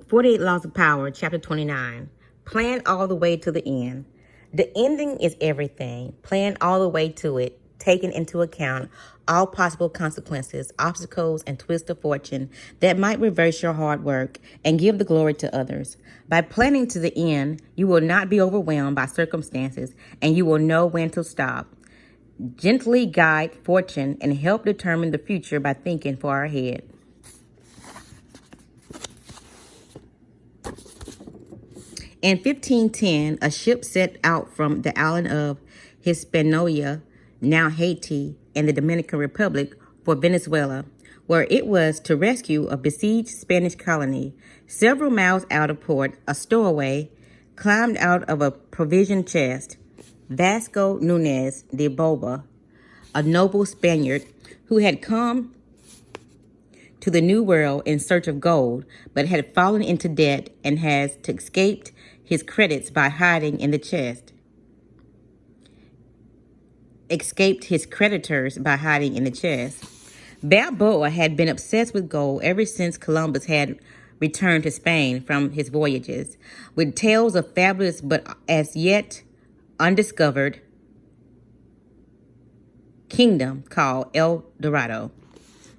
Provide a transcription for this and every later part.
48 Laws of Power, Chapter 29. Plan all the way to the end. The ending is everything. Plan all the way to it, taking into account all possible consequences, obstacles, and twists of fortune that might reverse your hard work and give the glory to others. By planning to the end, you will not be overwhelmed by circumstances, and you will know when to stop. Gently guide fortune and help determine the future by thinking far ahead. In 1510, a ship set out from the island of Hispaniola, now Haiti, in the Dominican Republic, for Venezuela, where it was to rescue a besieged Spanish colony. Several miles out of port, a stowaway climbed out of a provision chest. Vasco Nunez de Boba, a noble Spaniard who had come to the New World in search of gold, but had fallen into debt and has escaped his credits by hiding in the chest. Escaped his creditors by hiding in the chest. Balboa had been obsessed with gold ever since Columbus had returned to Spain from his voyages, with tales of fabulous but as yet undiscovered kingdom called El Dorado.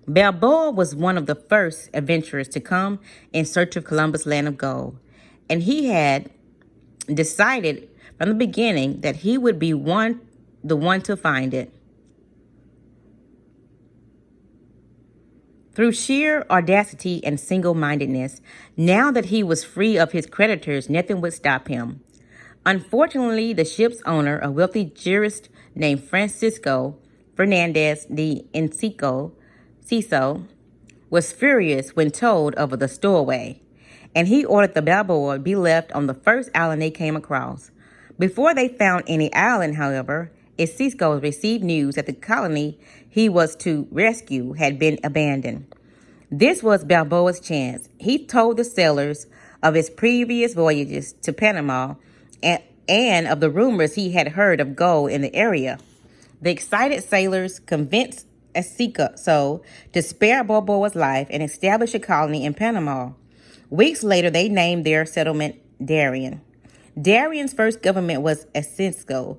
Balboa was one of the first adventurers to come in search of Columbus' land of gold, and he had decided from the beginning that he would be the one to find it. Through sheer audacity and single-mindedness, now that he was free of his creditors, nothing would stop him. Unfortunately, the ship's owner, a wealthy jurist named Francisco Fernandez de Enciso, was furious when told of the stowaway, and he ordered the Balboa be left on the first island they came across. Before they found any island, however, Enciso received news that the colony he was to rescue had been abandoned. This was Balboa's chance. He told the sailors of his previous voyages to Panama and of the rumors he had heard of gold in the area. The excited sailors convinced Enciso to spare Balboa's life and establish a colony in Panama. Weeks later, they named their settlement Darien. Darien's first government was Enciso,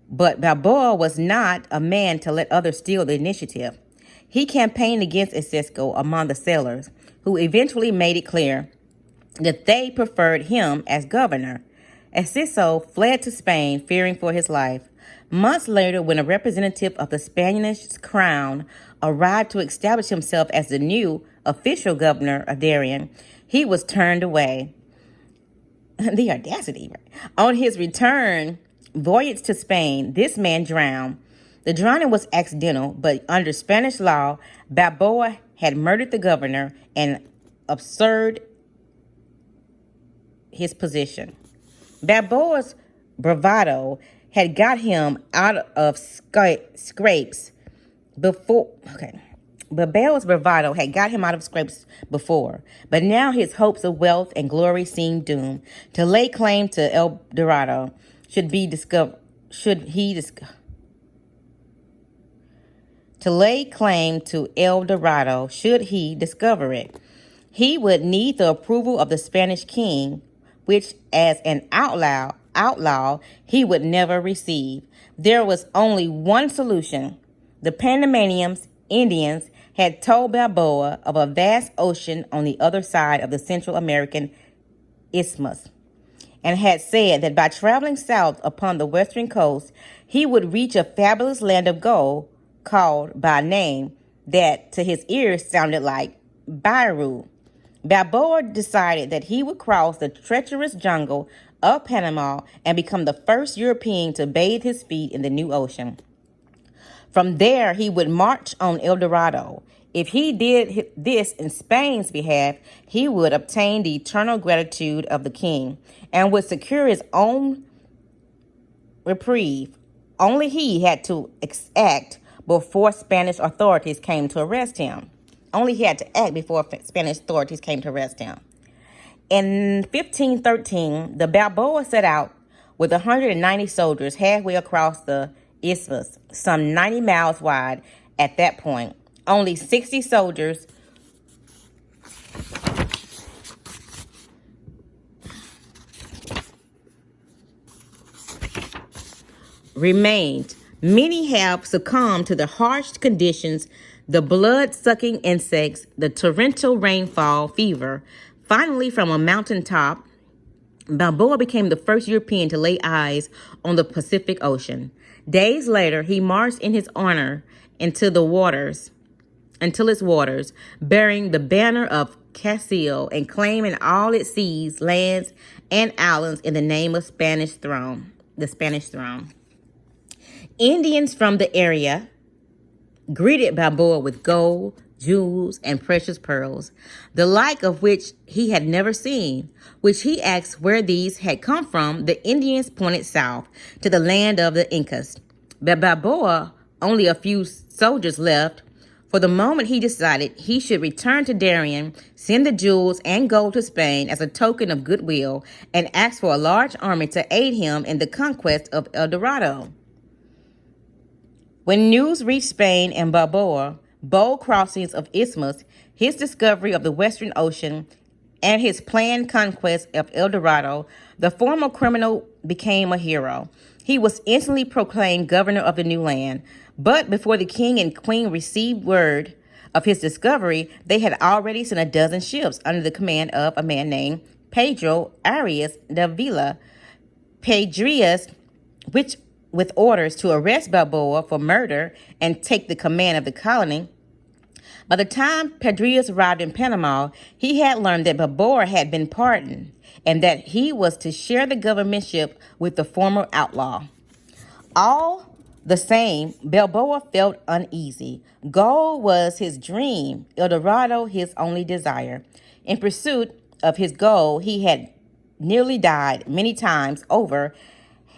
but Balboa was not a man to let others steal the initiative. He campaigned against Enciso among the sailors, who eventually made it clear that they preferred him as governor. Enciso fled to Spain, fearing for his life. Months later, when a representative of the Spanish crown arrived to establish himself as the new official governor of Darien, he was turned away. The audacity, right? On his return voyage to Spain, this man drowned. The drowning was accidental, but under Spanish law, Balboa had murdered the governor and usurped his position. Balboa's bravado had got him out of scrapes before. Balboa's bravado had got him out of scrapes before, but now his hopes of wealth and glory seemed doomed. To lay claim to El Dorado To lay claim to El Dorado, should he discover it, he would need the approval of the Spanish king, which as an outlaw he would never receive. There was only one solution. The Panamanian Indians had told Balboa of a vast ocean on the other side of the Central American Isthmus, and had said that by traveling south upon the western coast, he would reach a fabulous land of gold called by a name that to his ears sounded like Bairu. Balboa decided that he would cross the treacherous jungle of Panama and become the first European to bathe his feet in the new ocean. From there, he would march on El Dorado. If he did this in Spain's behalf, he would obtain the eternal gratitude of the king and would secure his own reprieve. Only he had to act before Spanish authorities came to arrest him. Only he had to act before Spanish authorities came to arrest him. In 1513, the Balboa set out with 190 soldiers halfway across the isthmus, some 90 miles wide at that point. Only 60 soldiers remained. Many have succumbed to the harsh conditions, the blood-sucking insects, the torrential rainfall, fever. Finally, from a mountaintop, Balboa became the first European to lay eyes on the Pacific Ocean. Days later, he marched in his honor until its waters, bearing the banner of Castile and claiming all its seas, lands, and islands in the name of the Spanish throne. Indians from the area greeted Balboa with gold, jewels, and precious pearls, the like of which he had never seen. Which he asked where these had come from, the Indians pointed south to the land of the Incas. But Balboa, only a few soldiers left. For the moment, he decided he should return to Darien, send the jewels and gold to Spain as a token of goodwill, and ask for a large army to aid him in the conquest of El Dorado. When news reached Spain and Balboa, bold crossings of isthmus, his discovery of the Western Ocean, and his planned conquest of El Dorado, the former criminal became a hero. He was instantly proclaimed governor of the new land. But before the king and queen received word of his discovery, they had already sent a dozen ships under the command of a man named Pedro Arias de Villa Pedrias, which with orders to arrest Balboa for murder and take the command of the colony. By the time Pedrias arrived in Panama, he had learned that Balboa had been pardoned and that he was to share the governorship with the former outlaw. All the same, Balboa felt uneasy. Gold was his dream, El Dorado his only desire. In pursuit of his goal, he had nearly died many times over,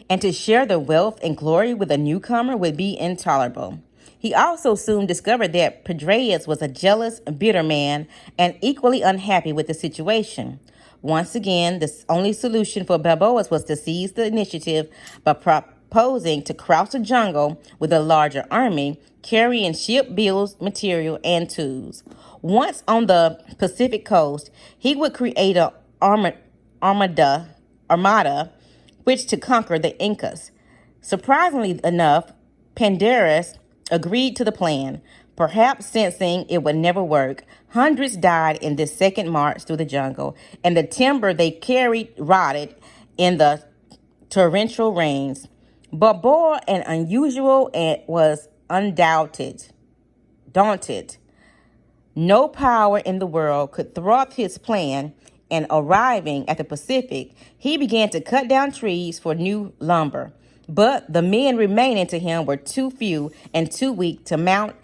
and to share the wealth and glory with a newcomer would be intolerable. He also soon discovered that Pedrias was a jealous, bitter man and equally unhappy with the situation. Once again, the only solution for Balboa was to seize the initiative by proposing to cross the jungle with a larger army, carrying ship bills, material, and tools. Once on the Pacific coast, he would create an armada which to conquer the Incas. Surprisingly enough, Pedrias agreed to the plan. Perhaps sensing it would never work, hundreds died in this second march through the jungle, and the timber they carried rotted in the torrential rains. Balboa, an unusual and was daunted. No power in the world could thwart his plan, and arriving at the Pacific, he began to cut down trees for new lumber. But the men remaining to him were too few and too weak to mount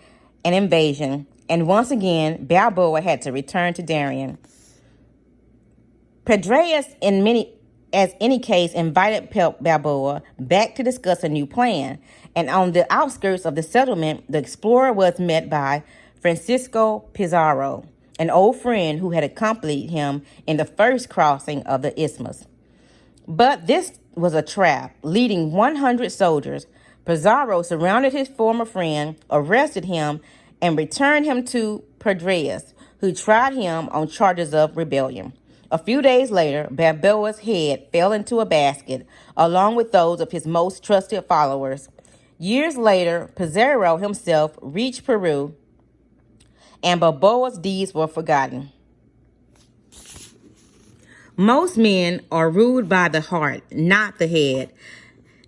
an invasion, and once again, Balboa had to return to Darien. Pedrias, in any case, invited Balboa back to discuss a new plan, and on the outskirts of the settlement, the explorer was met by Francisco Pizarro, an old friend who had accompanied him in the first crossing of the isthmus. But this was a trap. Leading 100 soldiers, Pizarro surrounded his former friend, arrested him, and returned him to Pedrias, who tried him on charges of rebellion. A few days later, Balboa's head fell into a basket, along with those of his most trusted followers. Years later, Pizarro himself reached Peru, and Balboa's deeds were forgotten. Most men are ruled by the heart, not the head.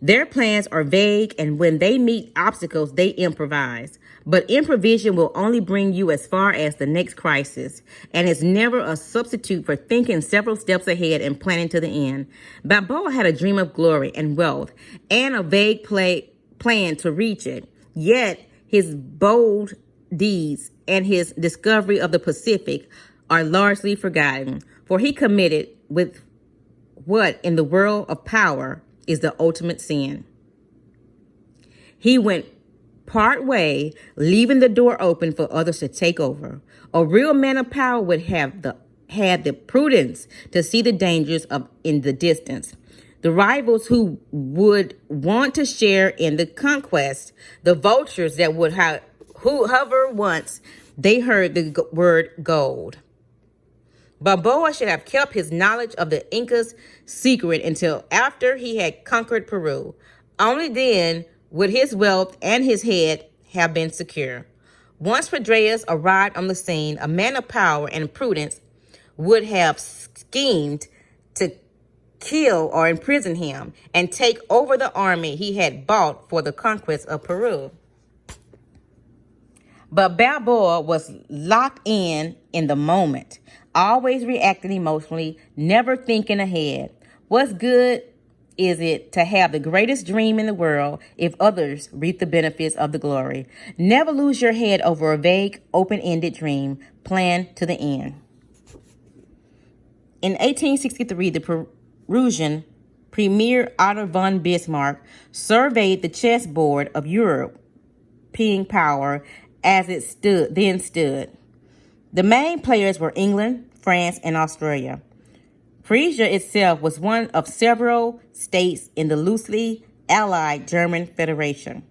Their plans are vague, and when they meet obstacles, they improvise. But improvisation will only bring you as far as the next crisis, and is never a substitute for thinking several steps ahead and planning to the end. Balboa had a dream of glory and wealth, and a vague plan to reach it. Yet, his bold deeds and his discovery of the Pacific are largely forgotten, for he committed with what in the world of power is the ultimate sin. He went part way, leaving the door open for others to take over. A real man of power would have the prudence to see the dangers in the distance. The rivals who would want to share in the conquest, the vultures that would hover once they heard the word gold. Balboa should have kept his knowledge of the Incas secret until after he had conquered Peru. Only then would his wealth and his head have been secure. Once Phaedrus arrived on the scene, a man of power and prudence would have schemed to kill or imprison him and take over the army he had bought for the conquest of Peru. But Balboa was locked in the moment, always reacting emotionally, never thinking ahead. What's good is it to have the greatest dream in the world if others reap the benefits of the glory? Never lose your head over a vague, open-ended dream. Plan to the end. In 1863, the Prussian Premier Otto von Bismarck surveyed the chessboard of European power as it stood. The main players were England, France, and Australia. Prussia itself was one of several states in the loosely allied German Federation.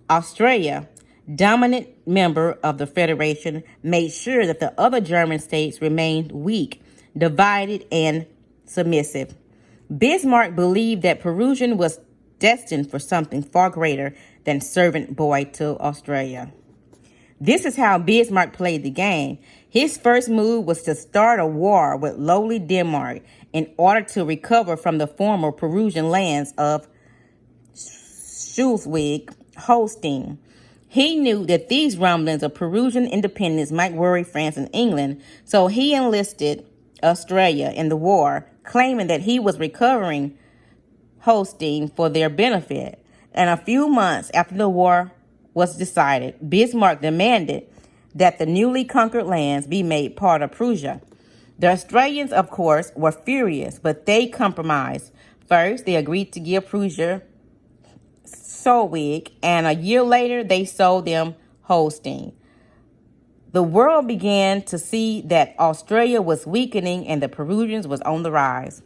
Australia, dominant member of the Federation, made sure that the other German states remained weak, divided, and submissive. Bismarck believed that Prussia was destined for something far greater than servant boy to Australia. This is how Bismarck played the game. His first move was to start a war with lowly Denmark in order to recover from the former Prussian lands of Schleswig Holstein. He knew that these rumblings of Prussian independence might worry France and England, so he enlisted Australia in the war, claiming that he was recovering Holstein for their benefit. And a few months after the war was decided, Bismarck demanded that the newly conquered lands be made part of Prussia. The Australians, of course, were furious, but they compromised. First, they agreed to give Prussia Schleswig, and a year later, they sold them Holstein. The world began to see that Australia was weakening and the Prussians was on the rise.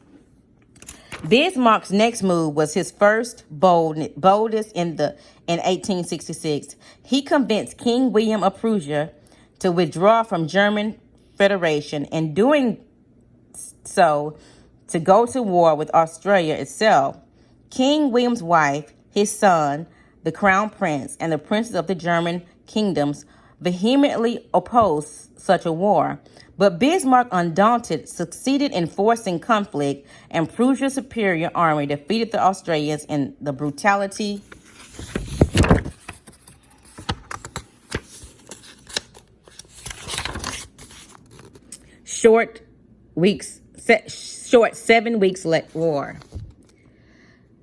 Bismarck's next move was his first boldest in 1866. He convinced King William of Prussia to withdraw from German Federation, and doing so to go to war with Australia itself. King William's wife, his son, the crown prince, and the princes of the German kingdoms vehemently opposed such a war. But Bismarck, undaunted, succeeded in forcing conflict, and Prussia's superior army defeated the Australians in the brutality short 7 weeks war.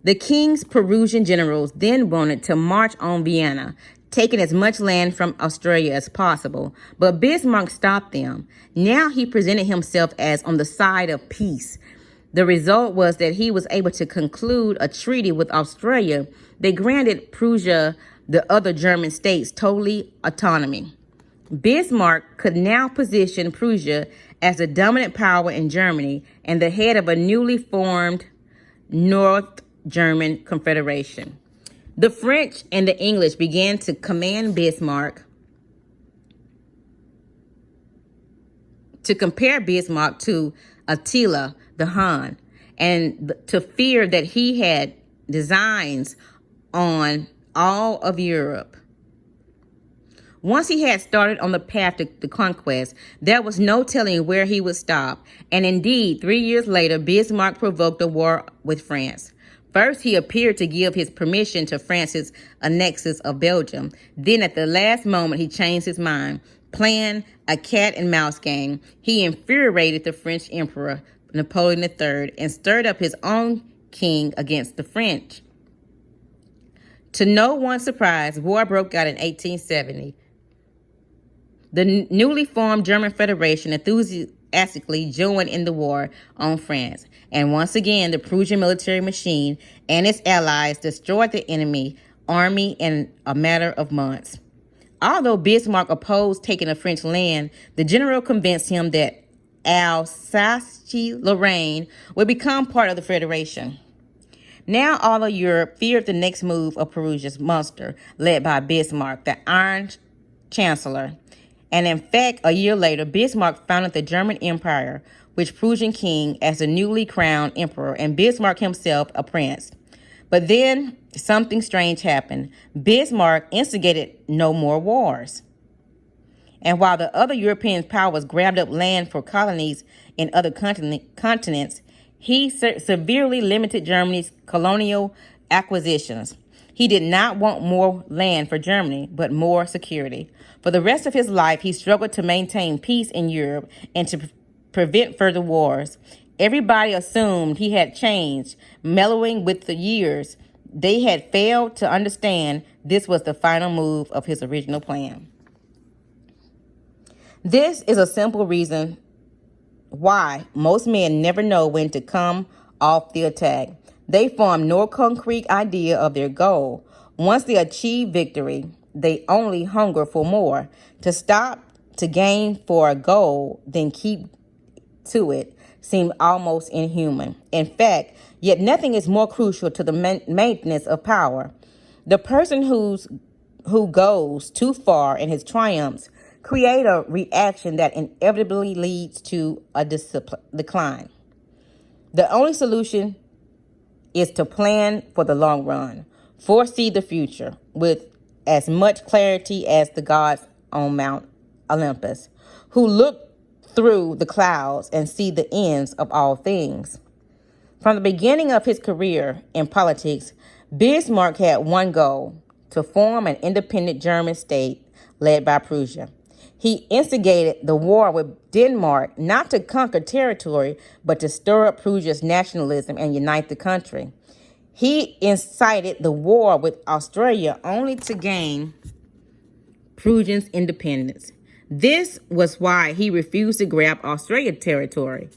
The king's Prussian generals then wanted to march on Vienna, taking as much land from Australia as possible, but Bismarck stopped them. Now he presented himself as on the side of peace. The result was that he was able to conclude a treaty with Australia that granted Prussia, the other German states, totally autonomy. Bismarck could now position Prussia as the dominant power in Germany and the head of a newly formed North German Confederation. The French and the English began to command Bismarck, to compare Bismarck to Attila the Hun, and to fear that he had designs on all of Europe. Once he had started on the path to the conquest, there was no telling where he would stop. And indeed, 3 years later, Bismarck provoked a war with France. First, he appeared to give his permission to France's annexes of Belgium. Then, at the last moment, he changed his mind. Playing a cat and mouse game, he infuriated the French Emperor Napoleon III and stirred up his own king against the French. To no one's surprise, war broke out in 1870. The newly formed German Federation enthusiastically joined in the war on France. And once again, the Prussian military machine and its allies destroyed the enemy army in a matter of months. Although Bismarck opposed taking a French land, the general convinced him that Alsace-Lorraine would become part of the Federation. Now all of Europe feared the next move of Prussia's monster, led by Bismarck, the Iron Chancellor. And in fact, a year later, Bismarck founded the German Empire, with Prussian king as the newly crowned emperor, and Bismarck himself a prince. But then something strange happened. Bismarck instigated no more wars. And while the other European powers grabbed up land for colonies in other continents, he severely limited Germany's colonial acquisitions. He did not want more land for Germany, but more security. For the rest of his life, he struggled to maintain peace in Europe and to prevent further wars. Everybody assumed he had changed, mellowing with the years. They had failed to understand this was the final move of his original plan. This is a simple reason why most men never know when to come off the attack. They form no concrete idea of their goal. Once they achieve victory, they only hunger for more. To stop, to gain for a goal, then keep to it, seem almost inhuman. In fact, yet nothing is more crucial to the maintenance of power. The person who goes too far in his triumphs create a reaction that inevitably leads to a decline. The only solution is to plan for the long run, foresee the future with as much clarity as the gods on Mount Olympus, who look through the clouds and see the ends of all things. From the beginning of his career in politics, Bismarck had one goal: to form an independent German state led by Prussia. He instigated the war with Denmark not to conquer territory, but to stir up Prussia's nationalism and unite the country. He incited the war with Austria only to gain Prussia's independence. This was why he refused to grab Australian territory,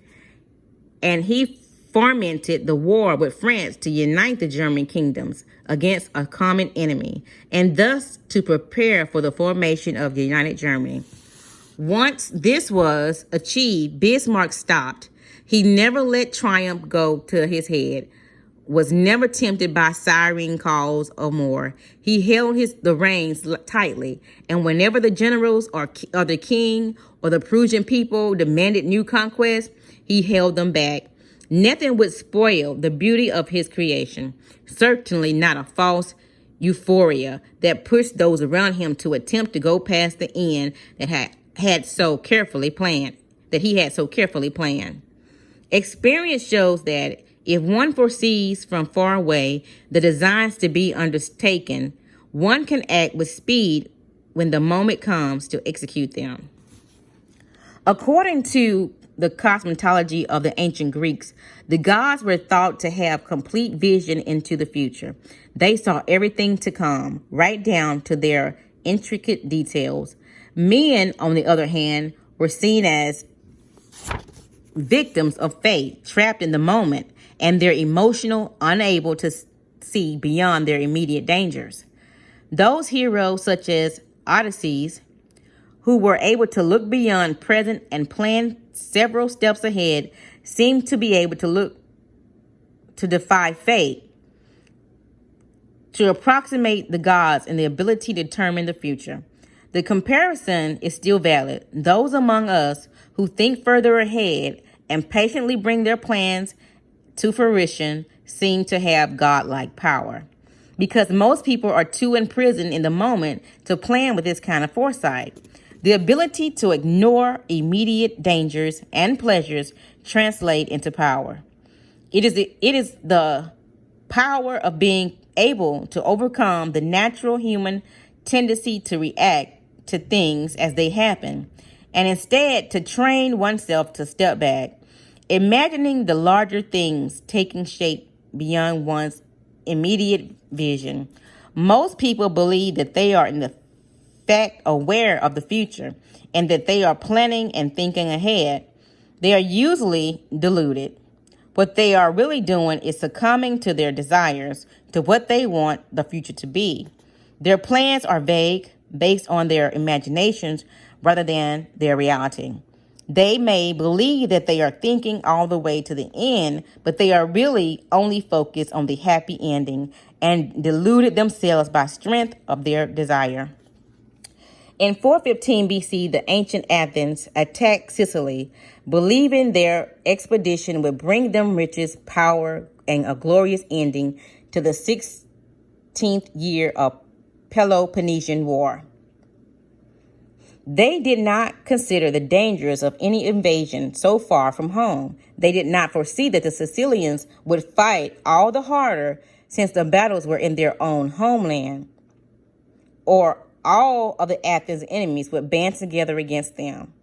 and he fomented the war with France to unite the German kingdoms against a common enemy, and thus to prepare for the formation of the United Germany. Once this was achieved, Bismarck stopped. He never let triumph go to his head, was never tempted by siren calls or more. He held the reins tightly, and whenever the generals or the king or the Prussian people demanded new conquests, he held them back. Nothing would spoil the beauty of his creation, certainly not a false euphoria that pushed those around him to attempt to go past the end that he had so carefully planned. Experience shows that if one foresees from far away the designs to be undertaken, one can act with speed when the moment comes to execute them. According to the cosmology of the ancient Greeks, the gods were thought to have complete vision into the future. They saw everything to come, right down to their intricate details. Men, on the other hand, were seen as victims of fate, trapped in the moment, and their emotional, unable to see beyond their immediate dangers. Those heroes, such as Odysseus, who were able to look beyond present and plan several steps ahead, seemed to be able to defy fate, to approximate the gods in the ability to determine the future. The comparison is still valid. Those among us who think further ahead and patiently bring their plans to fruition seem to have godlike power, because most people are too imprisoned in the moment to plan with this kind of foresight. The ability to ignore immediate dangers and pleasures translate into power. It is the power of being able to overcome the natural human tendency to react to things as they happen, and instead to train oneself to step back, imagining the larger things taking shape beyond one's immediate vision. Most people believe that they are in fact aware of the future and that they are planning and thinking ahead. They are usually deluded. What they are really doing is succumbing to their desires, to what they want the future to be. Their plans are vague, based on their imaginations rather than their reality. They may believe that they are thinking all the way to the end, but they are really only focused on the happy ending and deluded themselves by strength of their desire. In 415 BC, the ancient Athens attacked Sicily, believing their expedition would bring them riches, power, and a glorious ending to the 16th year of Peloponnesian War. They did not consider the dangers of any invasion so far from home. They did not foresee that the Sicilians would fight all the harder since the battles were in their own homeland, or all of the Athens enemies would band together against them,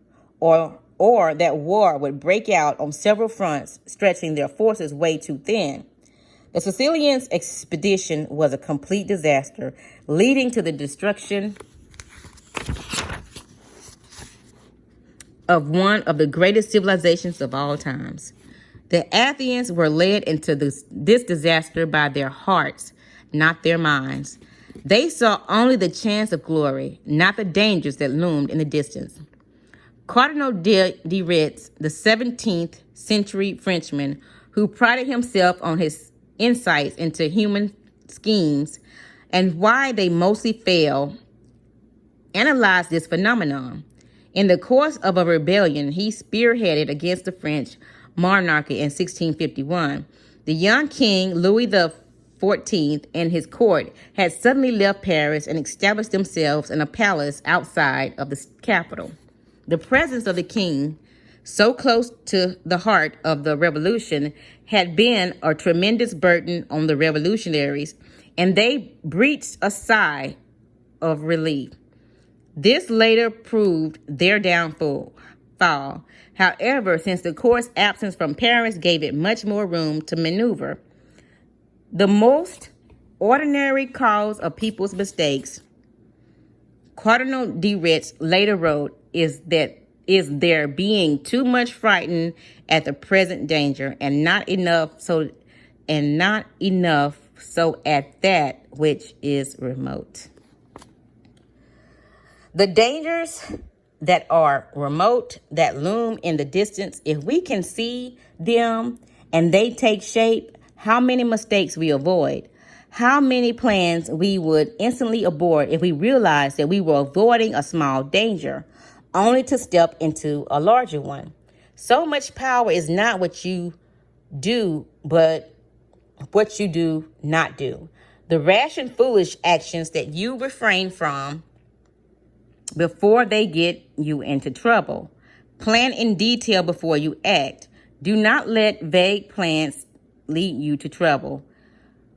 or that war would break out on several fronts, stretching their forces way too thin. The Sicilians' expedition was a complete disaster, leading to the destruction of one of the greatest civilizations of all times. The Athenians were led into this disaster by their hearts, not their minds. They saw only the chance of glory, not the dangers that loomed in the distance. Cardinal de Retz, the 17th century Frenchman who prided himself on his insights into human schemes and why they mostly fail, analyzed this phenomenon. In the course of a rebellion he spearheaded against the French monarchy in 1651, the young king Louis XIV and his court had suddenly left Paris and established themselves in a palace outside of the capital. The presence of the king, so close to the heart of the revolution, had been a tremendous burden on the revolutionaries, and they breathed a sigh of relief. This later proved their downfall. However, since the court's absence from Paris gave it much more room to maneuver, the most ordinary cause of people's mistakes, Cardinal de Retz later wrote, is their being too much frightened at the present danger, and not enough so at that which is remote. The dangers that are remote, that loom in the distance, if we can see them and they take shape, how many mistakes we avoid, how many plans we would instantly abort if we realized that we were avoiding a small danger, only to step into a larger one. So much power is not what you do, but what you do not do. The rash and foolish actions that you refrain from before they get you into trouble. Plan in detail before you act. Do not let vague plans lead you to trouble.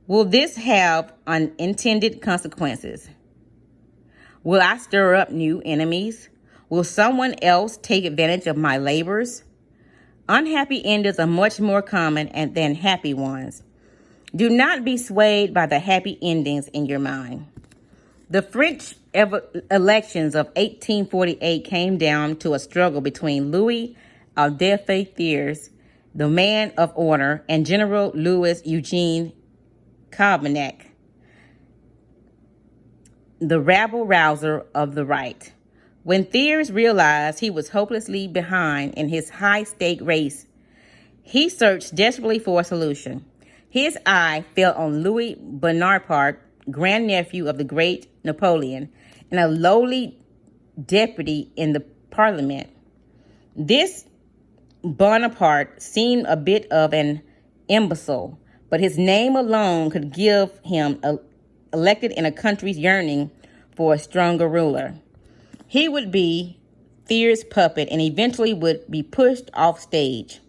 Will this have unintended consequences? Will I stir up new enemies? Will someone else take advantage of my labors? Unhappy endings are much more common than happy ones. Do not be swayed by the happy endings in your mind. The French elections of 1848 came down to a struggle between Louis Adolphe Thiers, the man of honor, and General Louis Eugene Cavaignac, the rabble-rouser of the right. When Thiers realized he was hopelessly behind in his high-stake race, he searched desperately for a solution. His eye fell on Louis Bonaparte, grandnephew of the great Napoleon, and a lowly deputy in the parliament. This Bonaparte seemed a bit of an imbecile, but his name alone could give him elected in a country's yearning for a stronger ruler. He would be Thiers' puppet and eventually would be pushed off stage.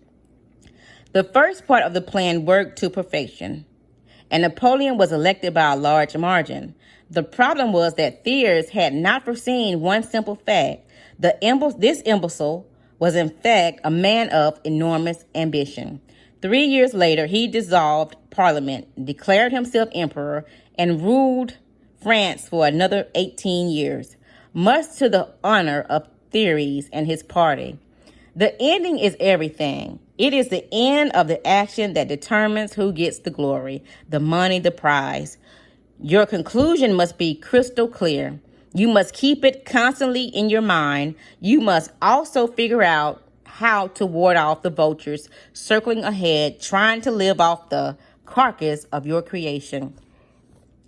The first part of the plan worked to perfection, and Napoleon was elected by a large margin. The problem was that Thiers had not foreseen one simple fact. This imbecile was in fact a man of enormous ambition. 3 years later, he dissolved Parliament, declared himself emperor, and ruled France for another 18 years, much to the honor of Thiers and his party. The ending is everything. It is the end of the action that determines who gets the glory, the money, the prize. Your conclusion must be crystal clear. You must keep it constantly in your mind. You must also figure out how to ward off the vultures circling ahead, trying to live off the carcass of your creation.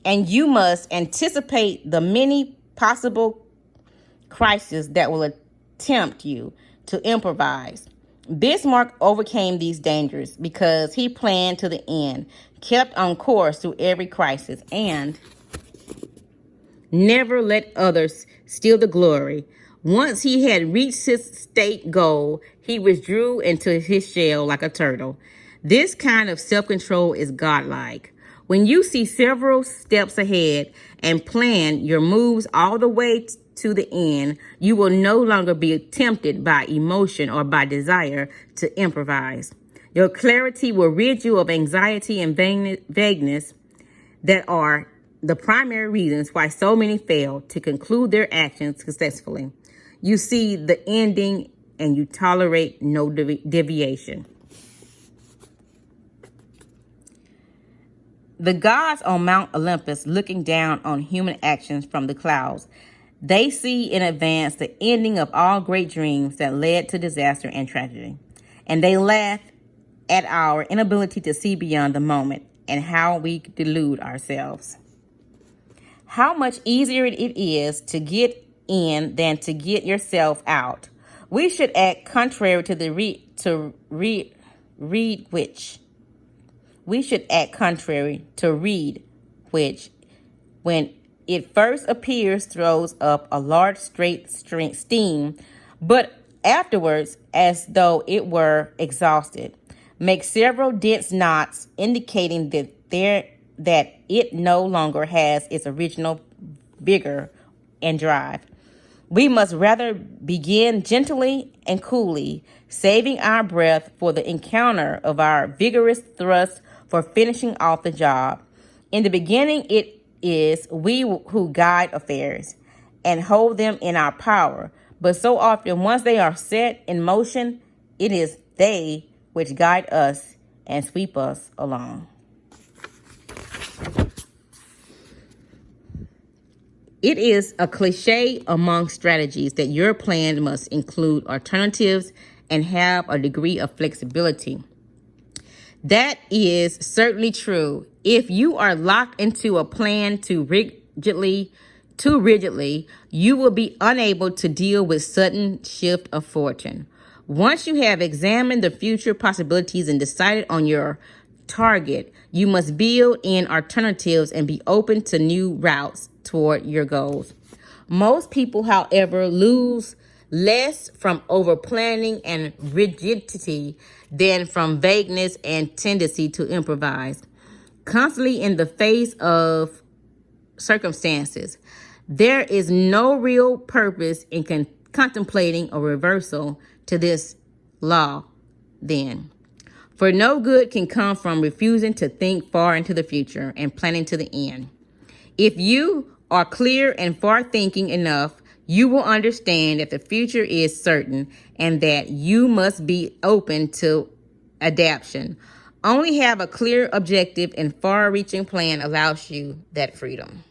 And you must anticipate the many possible crises that will tempt you to improvise. Bismarck overcame these dangers because he planned to the end, kept on course through every crisis, and never let others steal the glory. Once he had reached his state goal, he withdrew into his shell like a turtle. This kind of self-control is godlike. When you see several steps ahead and plan your moves all the way to the end, you will no longer be tempted by emotion or by desire to improvise. Your clarity will rid you of anxiety and vagueness that are the primary reasons why so many fail to conclude their actions successfully. You see the ending and you tolerate no deviation. The gods on Mount Olympus, looking down on human actions from the clouds, they see in advance the ending of all great dreams that led to disaster and tragedy. And they laugh at our inability to see beyond the moment and how we delude ourselves. How much easier it is to get in than to get yourself out. We should act contrary to the read which, when it first appears, throws up a large straight steam, but afterwards, as though it were exhausted, makes several dense knots, indicating that it no longer has its original vigor and drive. We must rather begin gently and coolly, saving our breath for the encounter of our vigorous thrust for finishing off the job. In the beginning, it is we who guide affairs and hold them in our power. But so often, once they are set in motion, it is they which guide us and sweep us along. It is a cliche among strategies that your plan must include alternatives and have a degree of flexibility. That is certainly true. If you are locked into a plan too rigidly, you will be unable to deal with sudden shift of fortune. Once you have examined the future possibilities and decided on your target, you must build in alternatives and be open to new routes toward your goals. Most people, however, lose less from over-planning and rigidity than from vagueness and tendency to improvise. Constantly in the face of circumstances, there is no real purpose in contemplating a reversal to this law then. For no good can come from refusing to think far into the future and planning to the end. If you are clear and far-thinking enough, you will understand that the future is certain and that you must be open to adaptation. Only have a clear objective and far-reaching plan allows you that freedom.